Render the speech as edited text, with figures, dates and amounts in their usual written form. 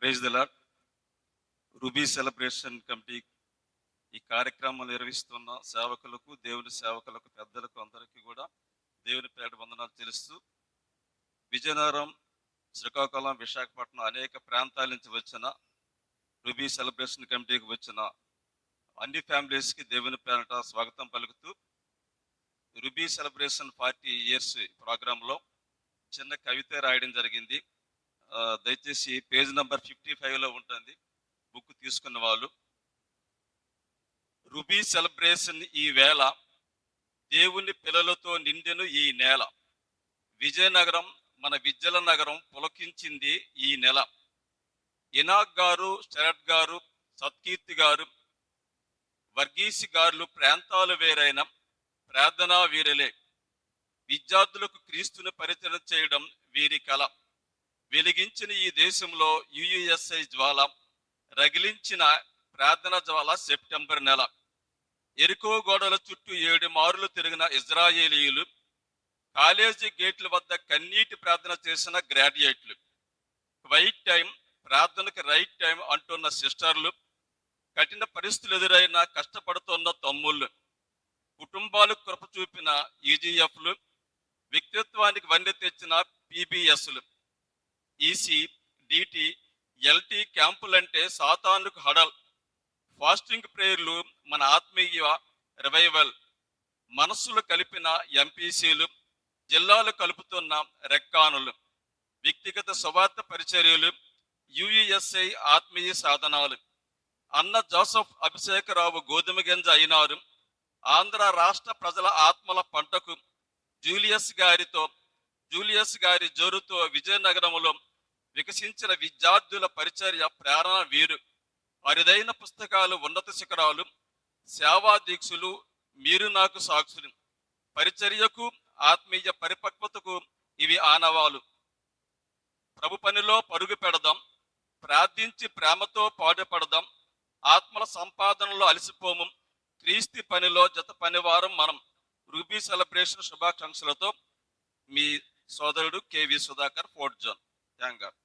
Praise the Lord. Ruby celebration committee ఈ కార్యక్రమం నిర్వహిస్తున్న సేవకులకు, దేవుని సేవకులకు, పెద్దలకు అందరికీ కూడా దేవుని పేట వందనాలు తెలుస్తూ, విజయనగరం, శ్రీకాకుళం, విశాఖపట్నం అనేక ప్రాంతాల నుంచి వచ్చిన రూబీ సెలబ్రేషన్ కమిటీకి వచ్చిన అన్ని ఫ్యామిలీస్కి దేవుని పేరట స్వాగతం పలుకుతూ, రూబీ సెలబ్రేషన్ 40 years ప్రోగ్రాంలో చిన్న కవిత రాయడం జరిగింది. దయచేసి పేజ్ నంబర్ 55లో ఉంటుంది, బుక్ తీసుకున్న వాళ్ళు. రుబీ సెలబ్రేషన్ ఈ వేళ దేవుని పిల్లలతో నిండెను ఈ నేల. విజయనగరం మన విద్యల నగరం పులకించింది ఈ నెల. ఇనాక్ గారు, శరత్ గారు, సత్కీర్తి గారు, వర్గీసి గారులు ప్రాంతాలు వేరైన ప్రార్థనా వీరులే. విద్యార్థులకు క్రీస్తుని పరిచయం చేయడం వీరి కళ. వెలిగించిన ఈ దేశంలో యుయుఎస్ఐ జ్వాల, రగిలించిన ప్రార్థన జ్వాల సెప్టెంబర్ నెల. ఎరికో గోడల చుట్టూ 7 మారులు తిరిగిన ఇజ్రాయేలీయులు, కాలేజీ గేట్ల వద్ద కన్నీటి ప్రార్థన చేసిన గ్రాడ్యుయేట్లు, క్వైట్ టైం, ప్రార్థనకి రైట్ టైం అంటున్న సిస్టర్లు, కఠిన పరిస్థితులు ఎదురైన కష్టపడుతున్న తమ్ముళ్ళు, కుటుంబాలకు కృప చూపిన ఈజీఎఫ్లు, వ్యక్తిత్వానికి వన్నె తెచ్చిన పీబీఎస్లు, ఈసీ, డిటి, ఎల్టీ క్యాంపులంటే సాతానుకు హడల్. ఫాస్టింగ్ ప్రేయర్లు మన ఆత్మీయ రివైవల్. మనస్సులు కలిపిన ఎంపీసీలు, జిల్లాలు కలుపుతున్న రెక్కానులు, వ్యక్తిగత స్వార్థ పరిచర్యలు, యుయుఎస్ఐ ఆత్మీయ సాధనాలు. అన్న జోసెఫ్ అభిషేకరావు గోధుమ గింజ అయినారు. ఆంధ్ర రాష్ట్ర ప్రజల ఆత్మల పంటకు జూలియస్ గారి జోరుతో విజయనగరంలో వికసించిన విద్యార్థుల పరిచర్య ప్రేరణ వీరు. అరుదైన పుస్తకాలు, ఉన్నత శిఖరాలు, సేవా దీక్షలు, మీరు నాకు సాక్షులు. పరిచర్యకు, ఆత్మీయ పరిపక్వతకు ఇవి ఆనవాలు. ప్రభు పనిలో పరుగు పెడదాం, ప్రార్థించి ప్రేమతో పాటుపడదాం. ఆత్మల సంపాదనలో అలసిపోము, క్రీస్తు పనిలో జత పనివారం మనం. రూబీ సెలబ్రేషన్ శుభాకాంక్షలతో మీ సోదరుడు KV Sudhakar, fort zone. Thank God.